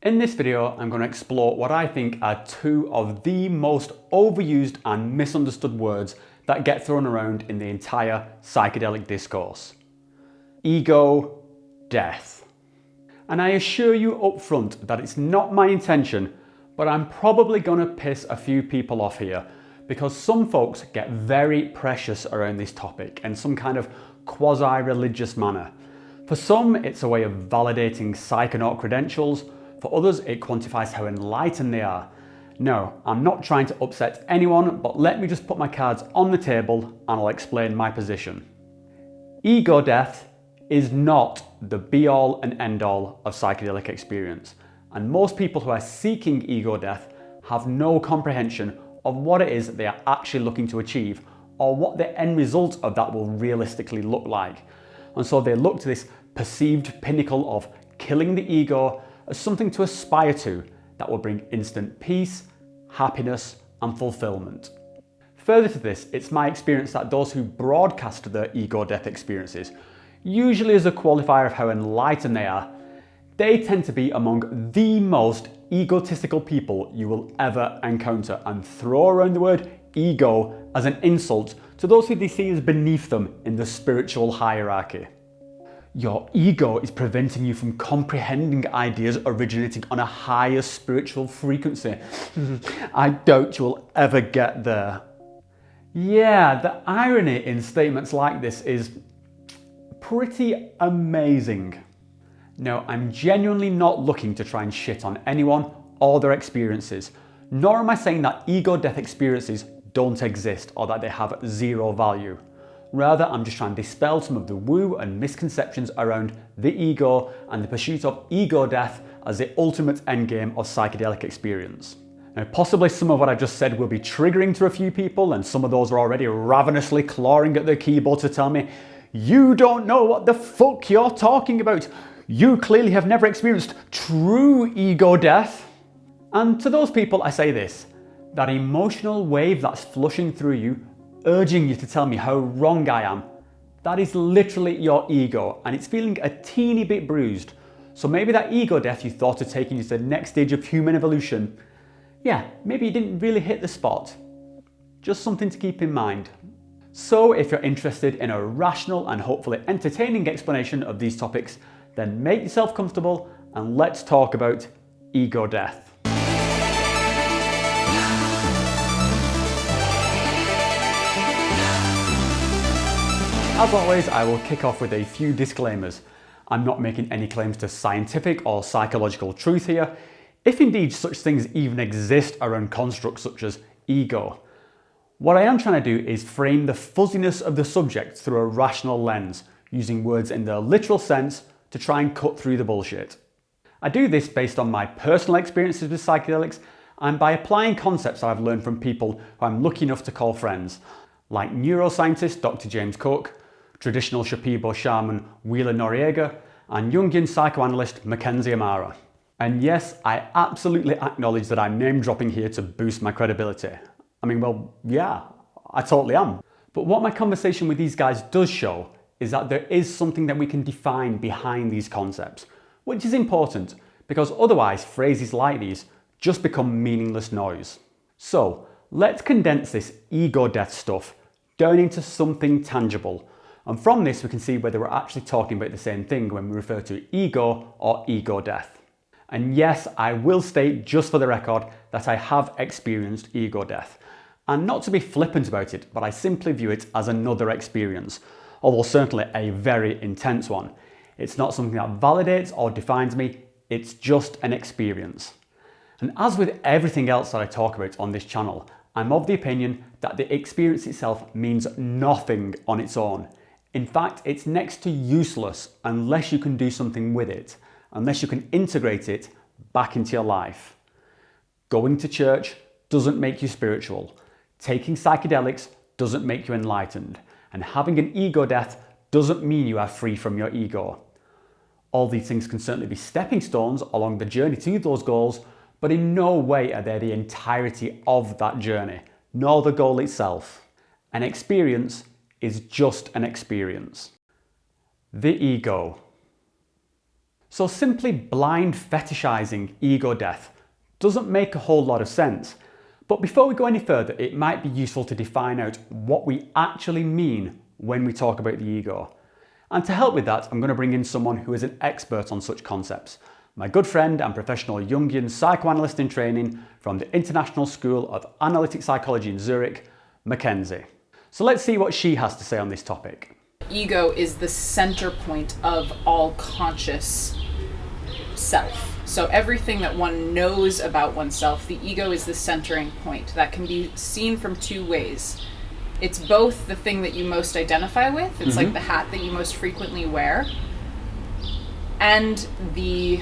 In this video, I'm going to explore what I think are two of the most overused and misunderstood words that get thrown around in the entire psychedelic discourse. Ego, death. And I assure you up front that it's not my intention, but I'm probably going to piss a few people off here because some folks get very precious around this topic in some kind of quasi-religious manner. For some, it's a way of validating psychonaut credentials. For others, it quantifies how enlightened they are. No, I'm not trying to upset anyone, but let me just put my cards on the table and I'll explain my position. Ego death is not the be-all and end-all of psychedelic experience, and most people who are seeking ego death have no comprehension of what it is that they are actually looking to achieve or what the end result of that will realistically look like. And so they look to this perceived pinnacle of killing the ego as something to aspire to that will bring instant peace, happiness, and fulfillment. Further to this, it's my experience that those who broadcast their ego death experiences, usually as a qualifier of how enlightened they are, they tend to be among the most egotistical people you will ever encounter and throw around the word ego as an insult to those who they see as beneath them in the spiritual hierarchy. Your ego is preventing you from comprehending ideas originating on a higher spiritual frequency. I doubt you'll ever get there. Yeah, the irony in statements like this is pretty amazing. Now, I'm genuinely not looking to try and shit on anyone or their experiences, nor am I saying that ego death experiences don't exist or that they have zero value. Rather, I'm just trying to dispel some of the woo and misconceptions around the ego and the pursuit of ego death as the ultimate endgame of psychedelic experience. Now, possibly some of what I've just said will be triggering to a few people, and some of those are already ravenously clawing at their keyboard to tell me, "You don't know what the fuck you're talking about. You clearly have never experienced true ego death." And to those people, I say this: that emotional wave that's flushing through you, urging you to tell me how wrong I am, that is literally your ego, and it's feeling a teeny bit bruised. So maybe that ego death you thought of taking you to the next stage of human evolution, yeah, maybe you didn't really hit the spot. Just something to keep in mind. So if you're interested in a rational and hopefully entertaining explanation of these topics, then make yourself comfortable and let's talk about ego death. As always, I will kick off with a few disclaimers. I'm not making any claims to scientific or psychological truth here, if indeed such things even exist around constructs such as ego. What I am trying to do is frame the fuzziness of the subject through a rational lens, using words in their literal sense to try and cut through the bullshit. I do this based on my personal experiences with psychedelics and by applying concepts that I've learned from people who I'm lucky enough to call friends, like neuroscientist Dr. James Cook, traditional Shipibo shaman Wheeler Noriega, and Jungian psychoanalyst Mackenzie Amara. And yes, I absolutely acknowledge that I'm name dropping here to boost my credibility. I mean, well, yeah, I totally am. But what my conversation with these guys does show is that there is something that we can define behind these concepts, which is important because otherwise phrases like these just become meaningless noise. So let's condense this ego death stuff down into something tangible. And from this, we can see whether we're actually talking about the same thing when we refer to ego or ego death. And yes, I will state just for the record that I have experienced ego death. And not to be flippant about it, but I simply view it as another experience, although certainly a very intense one. It's not something that validates or defines me, it's just an experience. And as with everything else that I talk about on this channel, I'm of the opinion that the experience itself means nothing on its own. In fact, it's next to useless unless you can do something with it, unless you can integrate it back into your life. Going to church doesn't make you spiritual. Taking psychedelics doesn't make you enlightened. And having an ego death doesn't mean you are free from your ego. All these things can certainly be stepping stones along the journey to those goals, but in no way are they the entirety of that journey, nor the goal itself. An experience is just an experience. The ego. So simply blind fetishizing ego death doesn't make a whole lot of sense. But before we go any further, it might be useful to define out what we actually mean when we talk about the ego. And to help with that, I'm going to bring in someone who is an expert on such concepts. My good friend and professional Jungian psychoanalyst in training from the International School of Analytic Psychology in Zurich, Mackenzie. So let's see what she has to say on this topic. Ego is the center point of all conscious self. So everything that one knows about oneself, the ego is the centering point. That can be seen from two ways. It's both the thing that you most identify with, it's like the hat that you most frequently wear, and the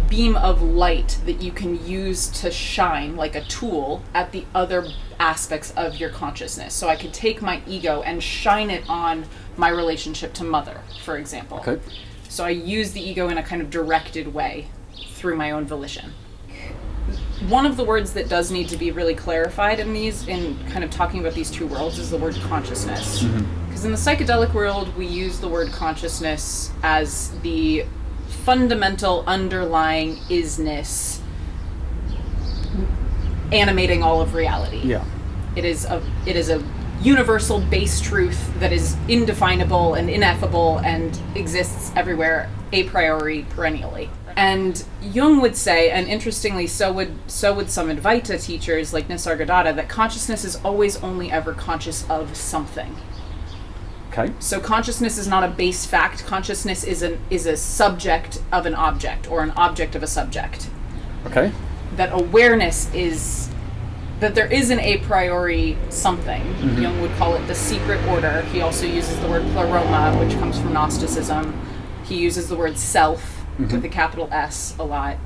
beam of light that you can use to shine like a tool at the other aspects of your consciousness. So I could take my ego and shine it on my relationship to mother, for example. Okay. So I use the ego in a kind of directed way through my own volition. One of the words that does need to be really clarified in kind of talking about these two worlds is the word consciousness. Because in the psychedelic world, we use the word consciousness as the fundamental underlying isness animating all of reality. Yeah. It is a universal base truth that is indefinable and ineffable and exists everywhere a priori perennially. And Jung would say, and interestingly so would some Advaita teachers like Nisargadatta, that consciousness is always only ever conscious of something. Okay. So consciousness is not a base fact. Consciousness is a subject of an object, or an object of a subject. Okay. That awareness is that there is an a priori something. Jung would call it the secret order. He also uses the word pleroma, which comes from Gnosticism. He uses the word self with a capital S a lot.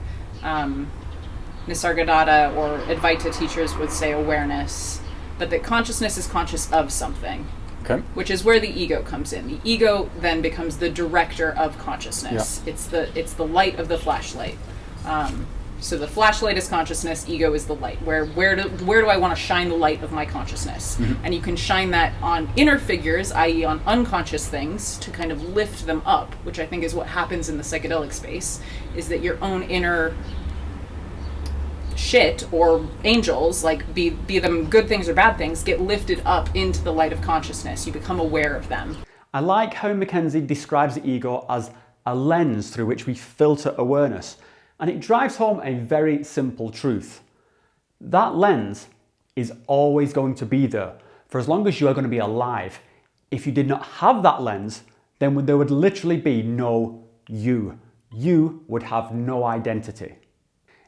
Nisargadatta or Advaita teachers would say awareness, but that consciousness is conscious of something. Okay. Which is where the ego comes in. The ego then becomes the director of consciousness. Yeah. It's the light of the flashlight. So the flashlight is consciousness, ego is the light. Where do I want to shine the light of my consciousness? And you can shine that on inner figures, i.e. on unconscious things, to kind of lift them up, which I think is what happens in the psychedelic space, is that your own inner shit or angels, like be them good things or bad things, get lifted up into the light of consciousness. You become aware of them. I like how Mackenzie describes the ego as a lens through which we filter awareness. And it drives home a very simple truth. That lens is always going to be there for as long as you are going to be alive. If you did not have that lens, then there would literally be no you. You would have no identity.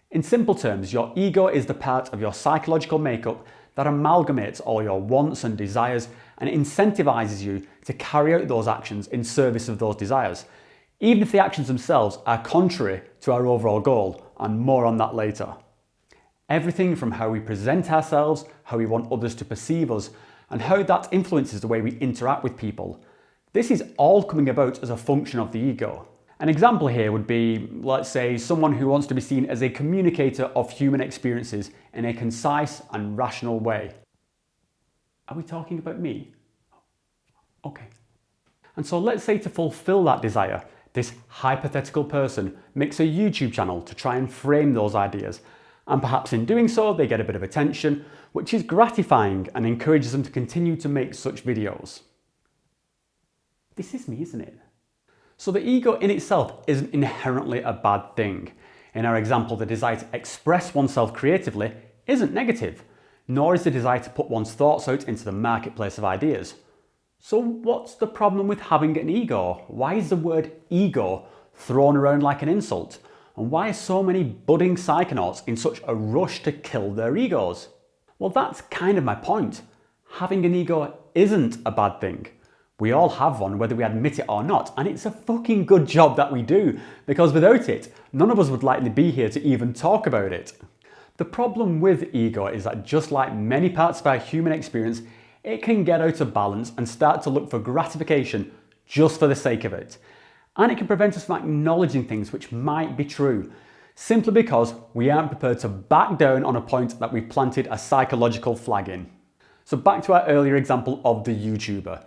In simple terms, your ego is the part of your psychological makeup that amalgamates all your wants and desires and incentivizes you to carry out those actions in service of those desires, even if the actions themselves are contrary to our overall goal, and more on that later. Everything from how we present ourselves, how we want others to perceive us, and how that influences the way we interact with people. This is all coming about as a function of the ego. An example here would be, let's say, someone who wants to be seen as a communicator of human experiences in a concise and rational way. Are we talking about me? Okay. And so let's say to fulfill that desire, this hypothetical person makes a YouTube channel to try and frame those ideas. And perhaps in doing so, they get a bit of attention, which is gratifying and encourages them to continue to make such videos. This is me, isn't it? So the ego in itself isn't inherently a bad thing. In our example, the desire to express oneself creatively isn't negative, nor is the desire to put one's thoughts out into the marketplace of ideas. So what's the problem with having an ego? Why is the word ego thrown around like an insult? And why are so many budding psychonauts in such a rush to kill their egos? Well, that's kind of my point. Having an ego isn't a bad thing. We all have one, whether we admit it or not, and it's a fucking good job that we do, because without it, none of us would likely be here to even talk about it. The problem with ego is that just like many parts of our human experience, it can get out of balance and start to look for gratification just for the sake of it. And it can prevent us from acknowledging things which might be true, simply because we aren't prepared to back down on a point that we've planted a psychological flag in. So back to our earlier example of the YouTuber.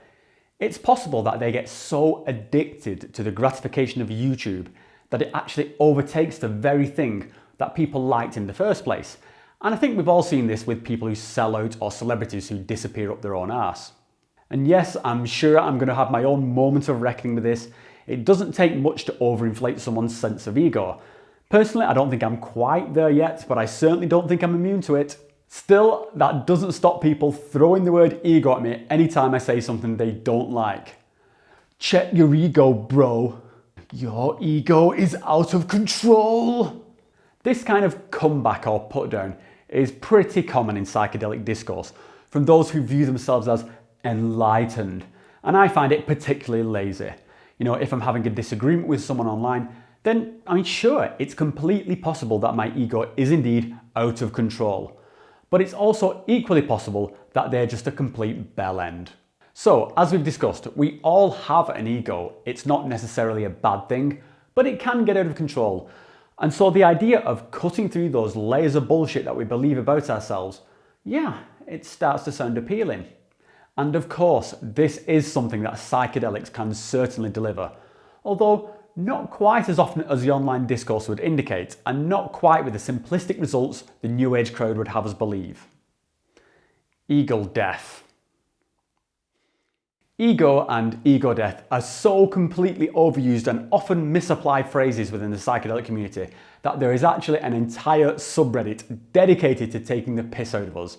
It's possible that they get so addicted to the gratification of YouTube that it actually overtakes the very thing that people liked in the first place. And I think we've all seen this with people who sell out or celebrities who disappear up their own arse. And yes, I'm sure I'm going to have my own moment of reckoning with this. It doesn't take much to overinflate someone's sense of ego. Personally, I don't think I'm quite there yet, but I certainly don't think I'm immune to it. Still, that doesn't stop people throwing the word ego at me anytime I say something they don't like. Check your ego, bro. Your ego is out of control. This kind of comeback or put down is pretty common in psychedelic discourse from those who view themselves as enlightened, and I find it particularly lazy. You know, if I'm having a disagreement with someone online, then, sure, it's completely possible that my ego is indeed out of control. But it's also equally possible that they're just a complete bell end. So, as we've discussed, we all have an ego. It's not necessarily a bad thing, but it can get out of control. And so the idea of cutting through those layers of bullshit that we believe about ourselves, yeah, it starts to sound appealing. And of course, this is something that psychedelics can certainly deliver, although not quite as often as the online discourse would indicate, and not quite with the simplistic results the New Age crowd would have us believe. Ego death. Ego and ego death are so completely overused and often misapplied phrases within the psychedelic community that there is actually an entire subreddit dedicated to taking the piss out of us.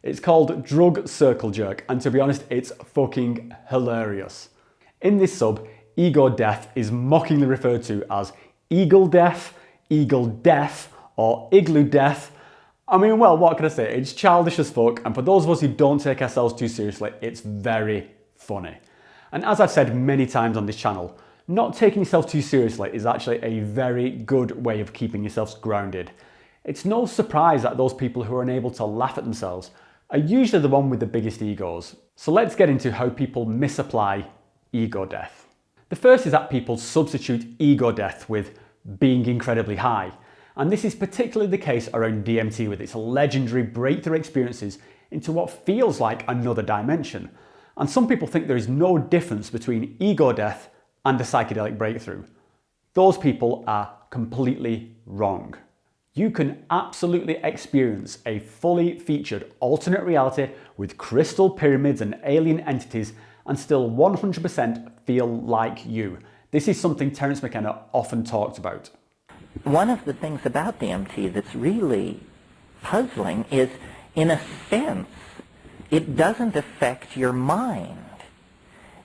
It's called Drug Circle Jerk, and to be honest, it's fucking hilarious. In this sub, ego death is mockingly referred to as eagle death, eagle death, or igloo death. Well, what can I say? It's childish as fuck, and for those of us who don't take ourselves too seriously, it's very funny. And as I've said many times on this channel, not taking yourself too seriously is actually a very good way of keeping yourselves grounded. It's no surprise that those people who are unable to laugh at themselves are usually the one with the biggest egos. So let's get into how people misapply ego death. The first is that people substitute ego death with being incredibly high. And this is particularly the case around DMT with its legendary breakthrough experiences into what feels like another dimension. And some people think there is no difference between ego death and a psychedelic breakthrough. Those people are completely wrong. You can absolutely experience a fully featured alternate reality with crystal pyramids and alien entities and still 100% feel like you. This is something Terence McKenna often talked about. One of the things about DMT that's really puzzling is, in a sense, it doesn't affect your mind.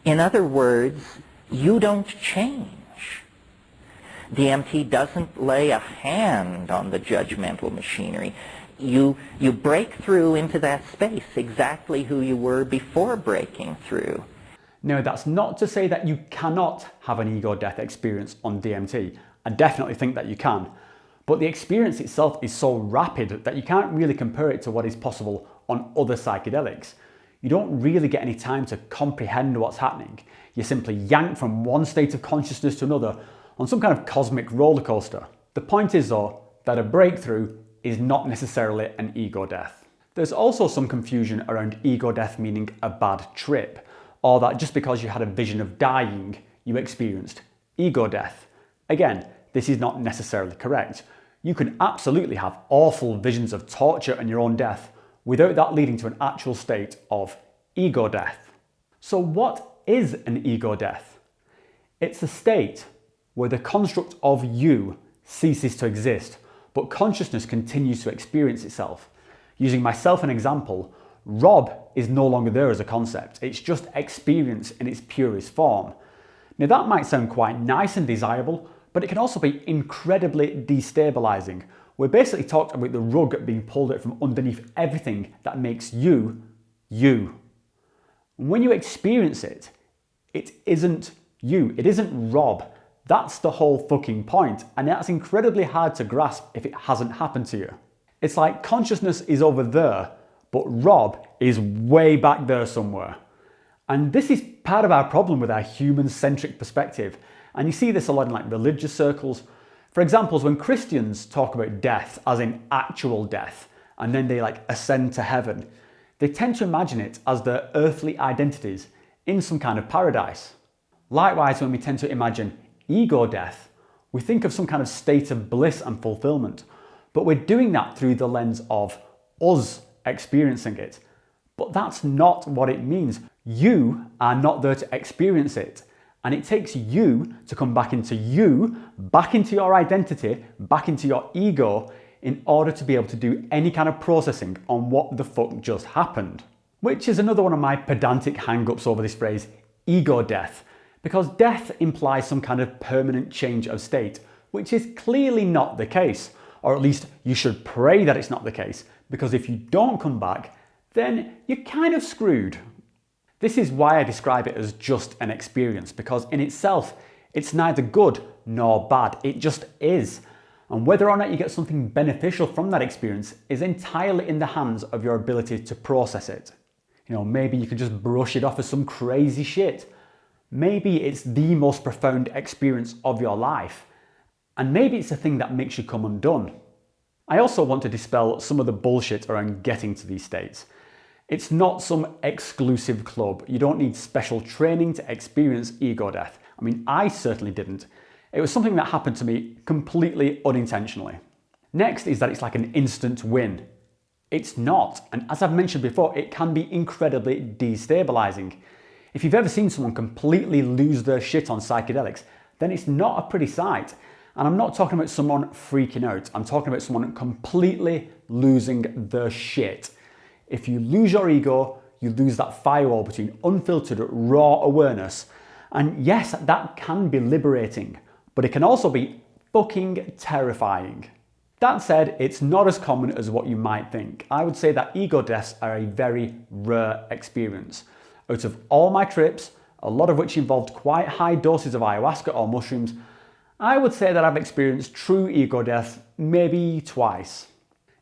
In other words, you don't change. DMT doesn't lay a hand on the judgmental machinery. You break through into that space exactly who you were before breaking through. Now, that's not to say that you cannot have an ego death experience on DMT. I definitely think that you can. But the experience itself is so rapid that you can't really compare it to what is possible on other psychedelics. You don't really get any time to comprehend what's happening. You're simply yanked from one state of consciousness to another on some kind of cosmic roller coaster. The point is, though, that a breakthrough is not necessarily an ego death. There's also some confusion around ego death meaning a bad trip, or that just because you had a vision of dying, you experienced ego death. Again, this is not necessarily correct. You can absolutely have awful visions of torture and your own death without that leading to an actual state of ego death. So what is an ego death? It's a state where the construct of you ceases to exist, but consciousness continues to experience itself. Using myself as an example, Rob is no longer there as a concept. It's just experience in its purest form. Now that might sound quite nice and desirable, but it can also be incredibly destabilizing. We basically talked about the rug being pulled out from underneath everything that makes you, you. When you experience it, it isn't you. It isn't Rob. That's the whole fucking point, and that's incredibly hard to grasp if it hasn't happened to you. It's like consciousness is over there, but Rob is way back there somewhere. And this is part of our problem with our human-centric perspective. And you see this a lot in like religious circles. For example, when Christians talk about death, as in actual death, and then they like ascend to heaven, they tend to imagine it as their earthly identities in some kind of paradise. Likewise, when we tend to imagine ego death, we think of some kind of state of bliss and fulfillment, but we're doing that through the lens of us experiencing it. But that's not what it means. You are not there to experience it. And it takes you to come back into your identity, back into your ego, in order to be able to do any kind of processing on what the fuck just happened. Which is another one of my pedantic hang-ups over this phrase, ego death. Because death implies some kind of permanent change of state, which is clearly not the case. Or at least you should pray that it's not the case, because if you don't come back, then you're kind of screwed. This is why I describe it as just an experience, because in itself, it's neither good nor bad. It just is. And whether or not you get something beneficial from that experience is entirely in the hands of your ability to process it. Maybe you could just brush it off as some crazy shit. Maybe it's the most profound experience of your life. And maybe it's the thing that makes you come undone. I also want to dispel some of the bullshit around getting to these states. It's not some exclusive club. You don't need special training to experience ego death. I mean, I certainly didn't. It was something that happened to me completely unintentionally. Next is that it's like an instant win. It's not, and as I've mentioned before, it can be incredibly destabilizing. If you've ever seen someone completely lose their shit on psychedelics, then it's not a pretty sight. And I'm not talking about someone freaking out. I'm talking about someone completely losing their shit. If you lose your ego, you lose that firewall between unfiltered, raw awareness. And yes, that can be liberating, but it can also be fucking terrifying. That said, it's not as common as what you might think. I would say that ego deaths are a very rare experience. Out of all my trips, a lot of which involved quite high doses of ayahuasca or mushrooms, I would say that I've experienced true ego death maybe twice.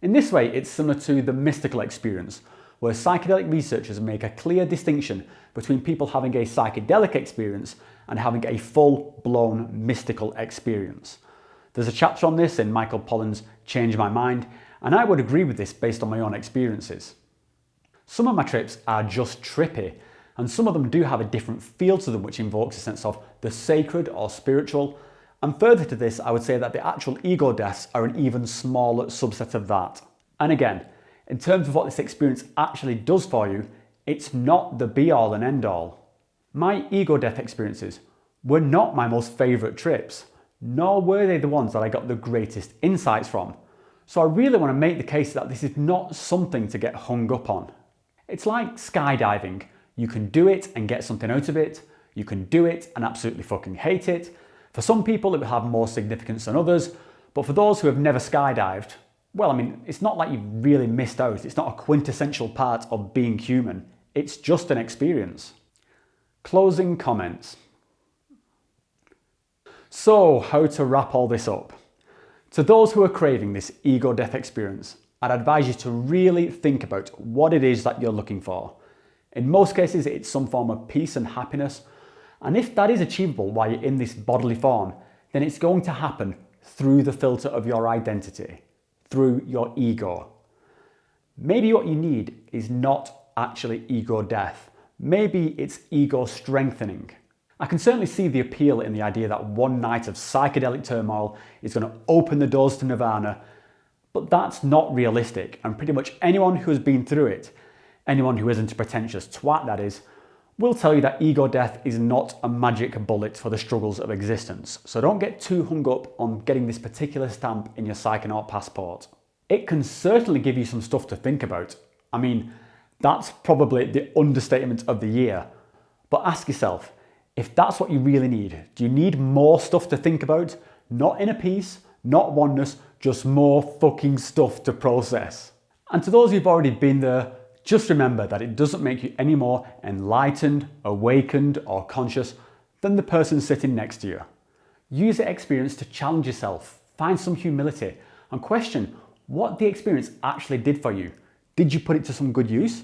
In this way, it's similar to the mystical experience, where psychedelic researchers make a clear distinction between people having a psychedelic experience and having a full-blown mystical experience. There's a chapter on this in Michael Pollan's Change My Mind, and I would agree with this based on my own experiences. Some of my trips are just trippy, and some of them do have a different feel to them which invokes a sense of the sacred or spiritual. And further to this, I would say that the actual ego deaths are an even smaller subset of that. And again, in terms of what this experience actually does for you, it's not the be-all and end-all. My ego death experiences were not my most favourite trips, nor were they the ones that I got the greatest insights from. So I really want to make the case that this is not something to get hung up on. It's like skydiving. You can do it and get something out of it. You can do it and absolutely fucking hate it. For some people, it will have more significance than others, but for those who have never skydived, well, I mean, it's not like you've really missed out. It's not a quintessential part of being human. It's just an experience. Closing comments. So, how to wrap all this up? To those who are craving this ego death experience, I'd advise you to really think about what it is that you're looking for. In most cases, it's some form of peace and happiness. And if that is achievable while you're in this bodily form, then it's going to happen through the filter of your identity, through your ego. Maybe what you need is not actually ego death. Maybe it's ego strengthening. I can certainly see the appeal in the idea that one night of psychedelic turmoil is going to open the doors to nirvana, but that's not realistic, and pretty much anyone who has been through it, anyone who isn't a pretentious twat that is, will tell you that ego death is not a magic bullet for the struggles of existence. So don't get too hung up on getting this particular stamp in your Psychonaut passport. It can certainly give you some stuff to think about. I mean, that's probably the understatement of the year. But ask yourself, if that's what you really need, do you need more stuff to think about? Not inner peace, not oneness, just more fucking stuff to process. And to those who've already been there, just remember that it doesn't make you any more enlightened, awakened, or conscious than the person sitting next to you. Use the experience to challenge yourself, find some humility, and question what the experience actually did for you. Did you put it to some good use?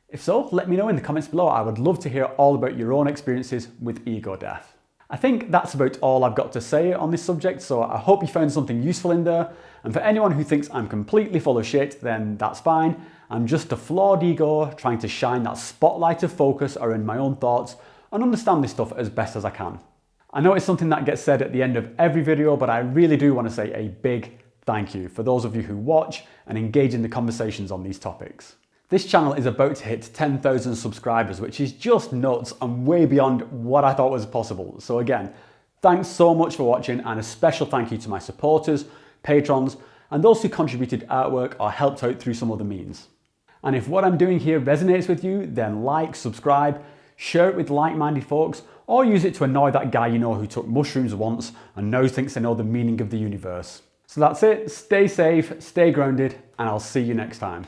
If so, let me know in the comments below. I would love to hear all about your own experiences with ego death. I think that's about all I've got to say on this subject, so I hope you found something useful in there. And for anyone who thinks I'm completely full of shit, then that's fine. I'm just a flawed ego trying to shine that spotlight of focus around my own thoughts and understand this stuff as best as I can. I know it's something that gets said at the end of every video, but I really do want to say a big thank you for those of you who watch and engage in the conversations on these topics. This channel is about to hit 10,000 subscribers, which is just nuts and way beyond what I thought was possible. So again, thanks so much for watching, and a special thank you to my supporters, patrons, and those who contributed artwork or helped out through some other means. And if what I'm doing here resonates with you, then like, subscribe, share it with like-minded folks, or use it to annoy that guy you know who took mushrooms once and now thinks they know the meaning of the universe. So that's it, stay safe, stay grounded, and I'll see you next time.